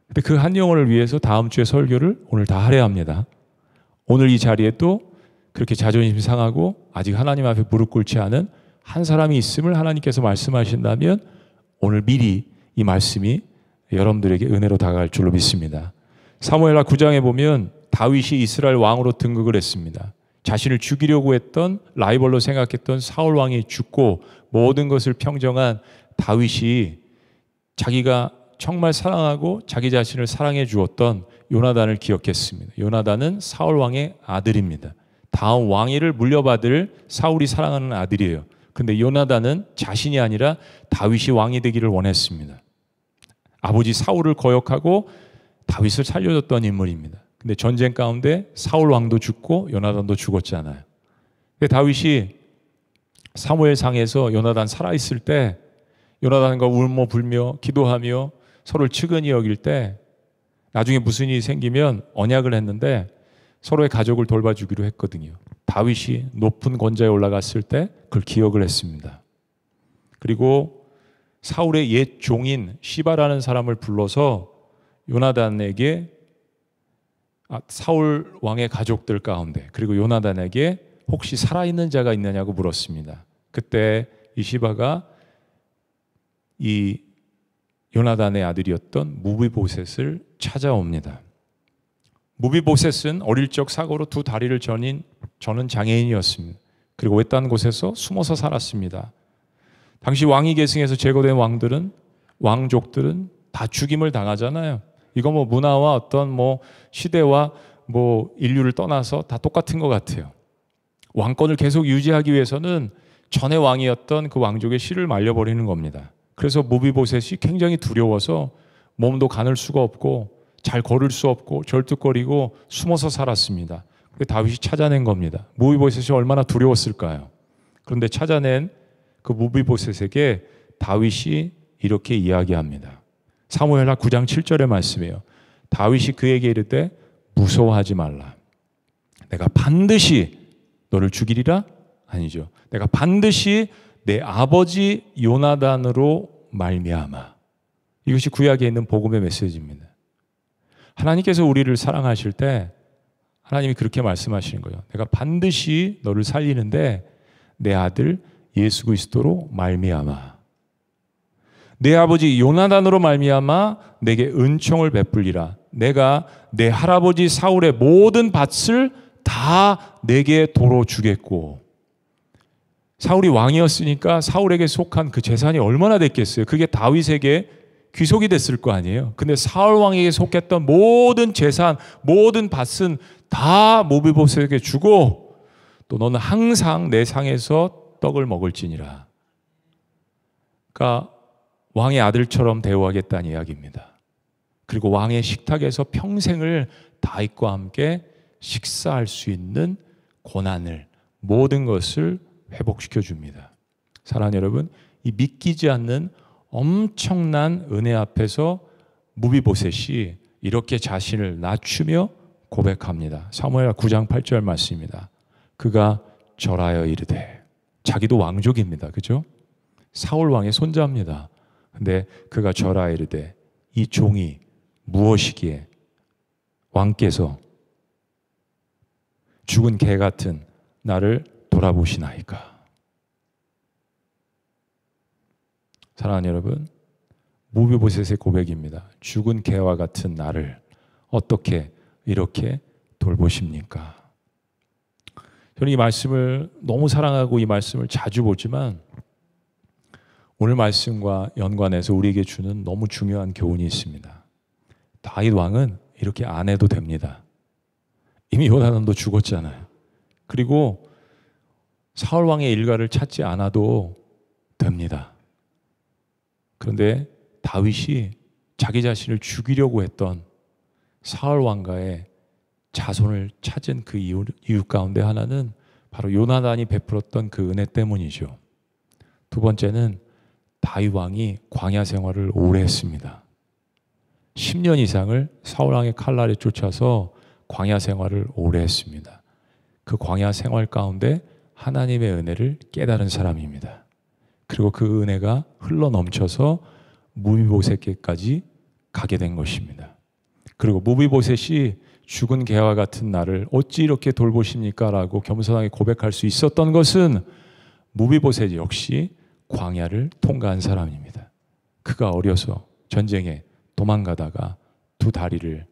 근데 그 한 영혼을 위해서 다음 주에 설교를 오늘 다 하려 합니다. 오늘 이 자리에 또 그렇게 자존심 상하고 아직 하나님 앞에 무릎 꿇지 않은 한 사람이 있음을 하나님께서 말씀하신다면 오늘 미리 이 말씀이 여러분들에게 은혜로 다가갈 줄로 믿습니다. 사무엘하 9장에 보면 다윗이 이스라엘 왕으로 등극을 했습니다. 자신을 죽이려고 했던, 라이벌로 생각했던 사울 왕이 죽고 모든 것을 평정한 다윗이 자기가 정말 사랑하고 자기 자신을 사랑해 주었던 요나단을 기억했습니다. 요나단은 사울 왕의 아들입니다. 다음 왕위를 물려받을 사울이 사랑하는 아들이에요. 근데 요나단은 자신이 아니라 다윗이 왕이 되기를 원했습니다. 아버지 사울을 거역하고 다윗을 살려줬던 인물입니다. 근데 전쟁 가운데 사울 왕도 죽고 요나단도 죽었잖아요. 근데 다윗이 사무엘상에서 요나단 살아있을 때 요나단과 울며 불며 기도하며 서로를 측은히 여길 때 나중에 무슨 일이 생기면 언약을 했는데 서로의 가족을 돌봐주기로 했거든요. 다윗이 높은 권좌에 올라갔을 때 그걸 기억을 했습니다. 그리고 사울의 옛 종인 시바라는 사람을 불러서 요나단에게, 사울 왕의 가족들 가운데, 그리고 요나단에게 혹시 살아있는 자가 있느냐고 물었습니다. 그때 이 시바가 이 요나단의 아들이었던 무비보셋을 찾아옵니다. 무비보셋은 어릴 적 사고로 두 다리를 저는 장애인이었습니다. 그리고 외딴 곳에서 숨어서 살았습니다. 당시 왕위 계승에서 제거된 왕들은, 왕족들은 다 죽임을 당하잖아요. 이거 뭐 문화와 어떤 뭐 시대와 뭐 인류를 떠나서 다 똑같은 것 같아요. 왕권을 계속 유지하기 위해서는 전에 왕이었던 그 왕족의 씨를 말려버리는 겁니다. 그래서 무비보셋이 굉장히 두려워서 몸도 가눌 수가 없고 잘 걸을 수 없고 절뚝거리고 숨어서 살았습니다. 근데 다윗이 찾아낸 겁니다. 무비보셋이 얼마나 두려웠을까요? 그런데 찾아낸 그 무비보셋에게 다윗이 이렇게 이야기합니다. 사무엘하 9장 7절의 말씀이에요. 다윗이 그에게 이르되 무서워하지 말라. 내가 반드시 너를 죽이리라? 아니죠. 내가 반드시 내 아버지 요나단으로 말미암아. 이것이 구약에 있는 복음의 메시지입니다. 하나님께서 우리를 사랑하실 때 하나님이 그렇게 말씀하시는 거예요. 내가 반드시 너를 살리는데 내 아들 예수 그리스도로 말미암아. 내 아버지 요나단으로 말미암아 내게 은총을 베풀리라. 내가 내 할아버지 사울의 모든 밭을 다 내게 도로 주겠고 사울이 왕이었으니까 사울에게 속한 그 재산이 얼마나 됐겠어요? 그게 다윗에게 귀속이 됐을 거 아니에요. 근데 사울 왕에게 속했던 모든 재산, 모든 밭은 다 모비보셋에게 주고, 또 너는 항상 내 상에서 떡을 먹을지니라. 그러니까 왕의 아들처럼 대우하겠다는 이야기입니다. 그리고 왕의 식탁에서 평생을 다윗과 함께 식사할 수 있는 고난을, 모든 것을 회복시켜 줍니다. 사랑하는 여러분, 이 믿기지 않는 엄청난 은혜 앞에서 무비보셋이 이렇게 자신을 낮추며 고백합니다. 사무엘 9장 8절 말씀입니다. 그가 절하여 이르되, 자기도 왕족입니다. 그죠? 사울 왕의 손자입니다. 근데 그가 절하여 이르되, 이 종이 무엇이기에 왕께서 죽은 개 같은 나를 돌아보시나이까. 사랑하는 여러분, 무비보셋의 고백입니다. 죽은 개와 같은 나를 어떻게 이렇게 돌보십니까? 저는 이 말씀을 너무 사랑하고 이 말씀을 자주 보지만 오늘 말씀과 연관해서 우리에게 주는 너무 중요한 교훈이 있습니다. 다윗 왕은 이렇게 안 해도 됩니다. 이미 요나단도 죽었잖아요. 그리고 사울 왕의 일가를 찾지 않아도 됩니다. 그런데 다윗이 자기 자신을 죽이려고 했던 사울 왕가의 자손을 찾은 그 이유 가운데 하나는 바로 요나단이 베풀었던 그 은혜 때문이죠. 두 번째는 다윗 왕이 광야 생활을 오래 했습니다. 10년 이상을 사울 왕의 칼날에 쫓아서 광야 생활을 오래 했습니다. 그 광야 생활 가운데 하나님의 은혜를 깨달은 사람입니다. 그리고 그 은혜가 흘러 넘쳐서 무비보셋에게까지 가게 된 것입니다. 그리고 무비보셋이 죽은 개와 같은 나를 어찌 이렇게 돌보십니까? 라고 겸손하게 고백할 수 있었던 것은 무비보셋 역시 광야를 통과한 사람입니다. 그가 어려서 전쟁에 도망가다가 두 다리를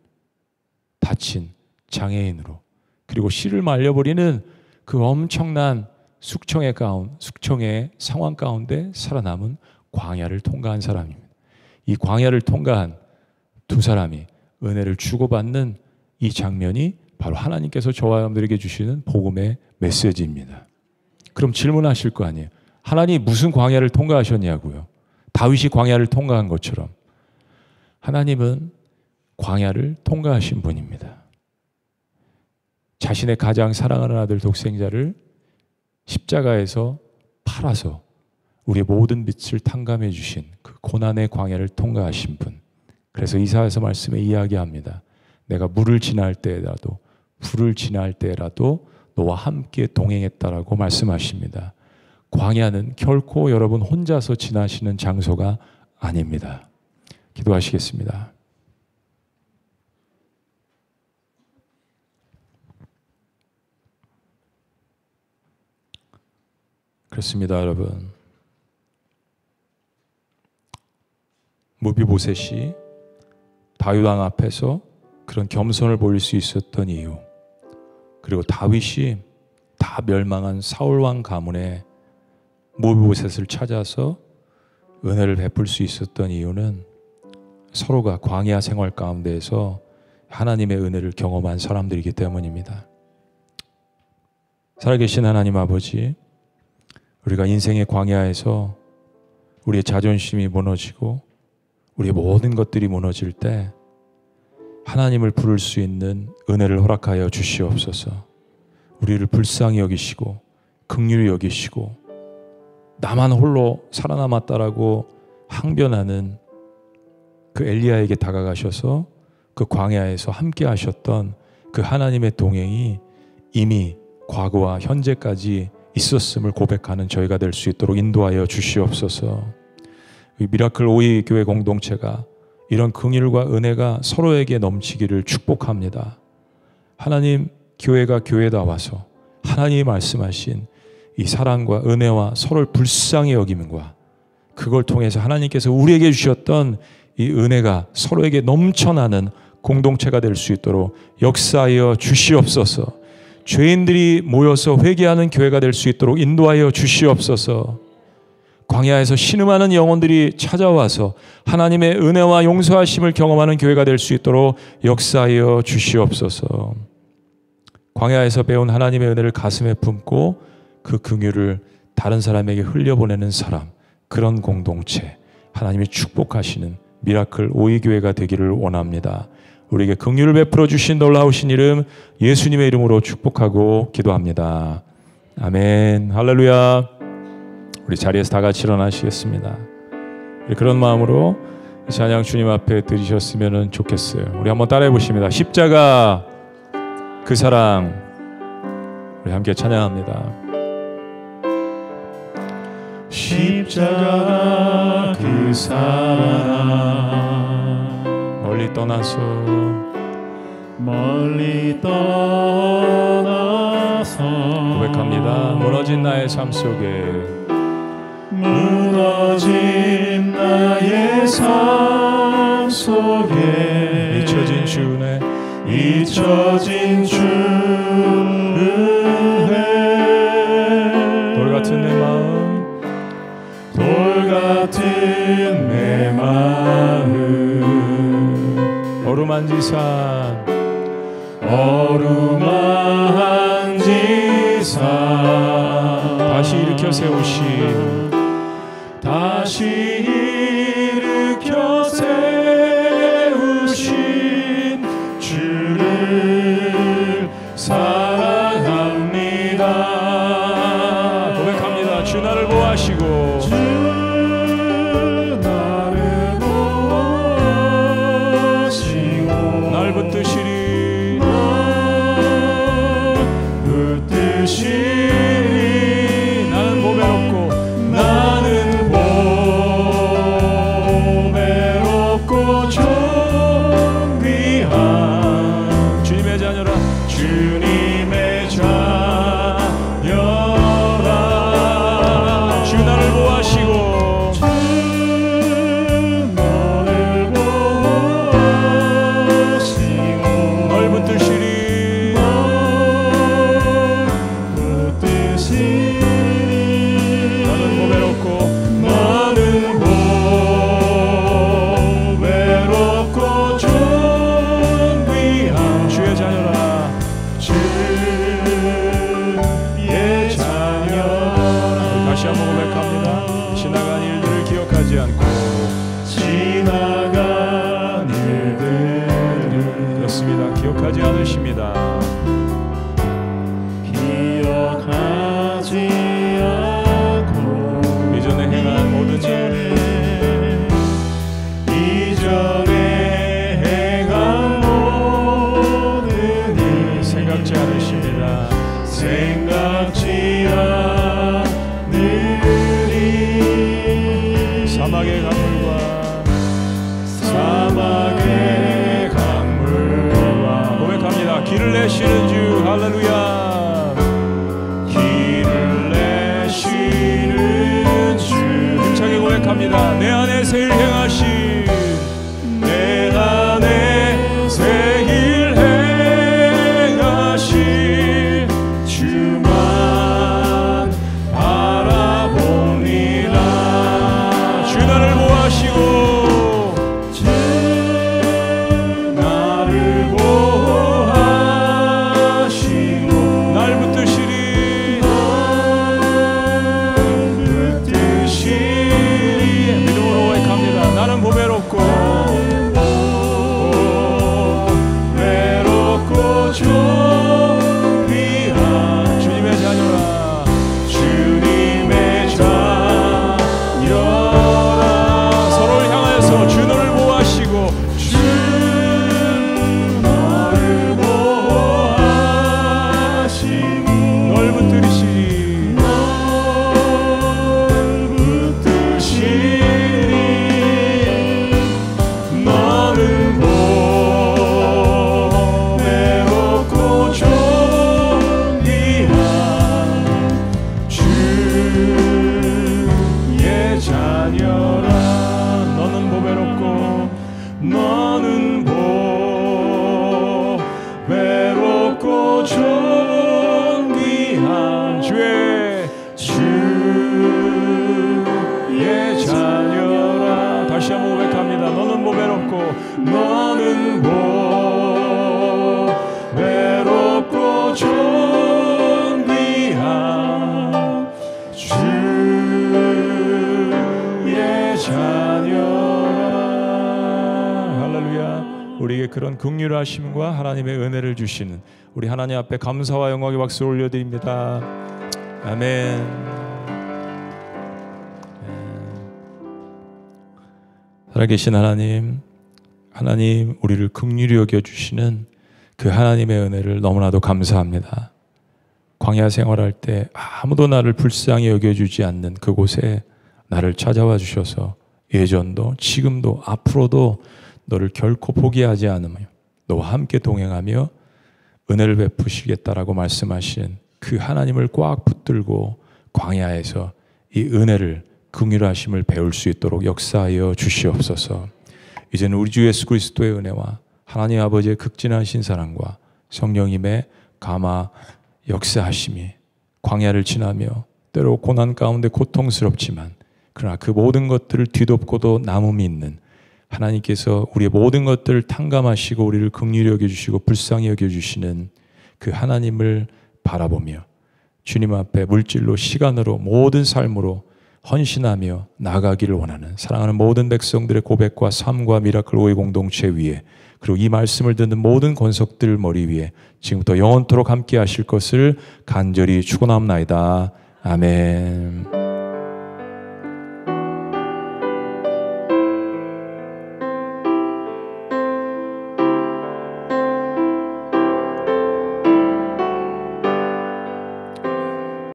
다친 장애인으로, 그리고 씨를 말려버리는 그 엄청난 숙청의 상황 가운데 살아남은 광야를 통과한 사람입니다. 이 광야를 통과한 두 사람이 은혜를 주고받는 이 장면이 바로 하나님께서 저와 여러분들에게 주시는 복음의 메시지입니다. 그럼 질문하실 거 아니에요. 하나님 무슨 광야를 통과하셨냐고요. 다윗이 광야를 통과한 것처럼 하나님은 광야를 통과하신 분입니다. 자신의 가장 사랑하는 아들 독생자를 십자가에서 팔아서 우리의 모든 빛을 탕감해 주신 그 고난의 광야를 통과하신 분. 그래서 이사야서 말씀에 이야기합니다. 내가 물을 지날 때라도 불을 지날 때라도 너와 함께 동행했다라고 말씀하십니다. 광야는 결코 여러분 혼자서 지나시는 장소가 아닙니다. 기도하시겠습니다. 그렇습니다, 여러분. 무비보셋이 다윗 왕 앞에서 그런 겸손을 보일 수 있었던 이유, 그리고 다윗이 다 멸망한 사울 왕 가문에 무비보셋을 찾아서 은혜를 베풀 수 있었던 이유는 서로가 광야 생활 가운데에서 하나님의 은혜를 경험한 사람들이기 때문입니다. 살아계신 하나님 아버지, 우리가 인생의 광야에서 우리의 자존심이 무너지고 우리의 모든 것들이 무너질 때 하나님을 부를 수 있는 은혜를 허락하여 주시옵소서. 우리를 불쌍히 여기시고 긍휼히 여기시고 나만 홀로 살아남았다라고 항변하는 그 엘리야에게 다가가셔서 그 광야에서 함께 하셨던 그 하나님의 동행이 이미 과거와 현재까지 있었음을 고백하는 저희가 될 수 있도록 인도하여 주시옵소서. 이 미라클 오이 교회 공동체가 이런 긍휼과 은혜가 서로에게 넘치기를 축복합니다. 하나님, 교회가 교회다워서 하나님이 말씀하신 이 사랑과 은혜와 서로를 불쌍히 여김과 그걸 통해서 하나님께서 우리에게 주셨던 이 은혜가 서로에게 넘쳐나는 공동체가 될 수 있도록 역사하여 주시옵소서. 죄인들이 모여서 회개하는 교회가 될 수 있도록 인도하여 주시옵소서. 광야에서 신음하는 영혼들이 찾아와서 하나님의 은혜와 용서하심을 경험하는 교회가 될 수 있도록 역사하여 주시옵소서. 광야에서 배운 하나님의 은혜를 가슴에 품고 그 긍휼을 다른 사람에게 흘려보내는 사람, 그런 공동체, 하나님이 축복하시는 미라클 오이교회가 되기를 원합니다. 우리에게 긍휼을 베풀어 주신 놀라우신 이름 예수님의 이름으로 축복하고 기도합니다. 아멘. 할렐루야. 우리 자리에서 다 같이 일어나시겠습니다. 그런 마음으로 찬양 주님 앞에 드리셨으면 좋겠어요. 우리 한번 따라해 보십니다. 십자가 그 사랑. 우리 함께 찬양합니다. 십자가 그 사랑 멀리 떠나서 고백합니다. 무너진 나의 삶 속에 무너진 나의 삶 속에 잊혀진 주 은혜 돌같은 내 마음 어루만지산 다시 일으켜 세우신 주를 사랑합니다. 고백합니다. 주 나를 보호하시고 날 붙드시리 나는 보배롭고 존귀한 주님의 자녀라 주 나를 보호하시고 널 붙드시리 나는 보배롭고 존귀한 주의 자녀라 다시 한번 고백합니다. 지나간 일들을 기억하지 않고 그렇습니다. 기억하지 않으십니다. 이전에 행한 모든 일 생각지 않으십니다. 사막의 강물과 고백합니다. 길을 내시는 주 할렐루야. 길을 내시는 주 힘차게 고백합니다. 내 안에 새 일 행하신 내 안에 새 일 행하신 주만 바라봅니다. 주 나를 보호하시고 너는 보배롭고 아버지의 그런 긍휼하심과 하나님의 은혜를 주시는 우리 하나님 앞에 감사와 영광의 박수를 올려드립니다. 아멘. 살아계신 하나님, 하나님 우리를 긍휼히 여겨주시는 그 하나님의 은혜를 너무나도 감사합니다. 광야 생활할 때 아무도 나를 불쌍히 여겨주지 않는 그곳에 나를 찾아와 주셔서 예전도 지금도 앞으로도 너를 결코 포기하지 않으며 너와 함께 동행하며 은혜를 베푸시겠다라고 말씀하신 그 하나님을 꽉 붙들고 광야에서 이 은혜를 긍휼하심을 배울 수 있도록 역사하여 주시옵소서. 이제는 우리 주 예수 그리스도의 은혜와 하나님 아버지의 극진하신 사랑과 성령님의 감화 역사하심이 광야를 지나며 때로 고난 가운데 고통스럽지만 그러나 그 모든 것들을 뒤덮고도 남음이 있는 하나님께서 우리의 모든 것들을 탕감하시고 우리를 긍휼히 여겨주시고 불쌍히 여겨주시는 그 하나님을 바라보며 주님 앞에 물질로 시간으로 모든 삶으로 헌신하며 나가기를 원하는 사랑하는 모든 백성들의 고백과 삶과 미라클 오해 공동체 위에 그리고 이 말씀을 듣는 모든 권속들 머리 위에 지금부터 영원토록 함께 하실 것을 간절히 축원합나이다. 아멘.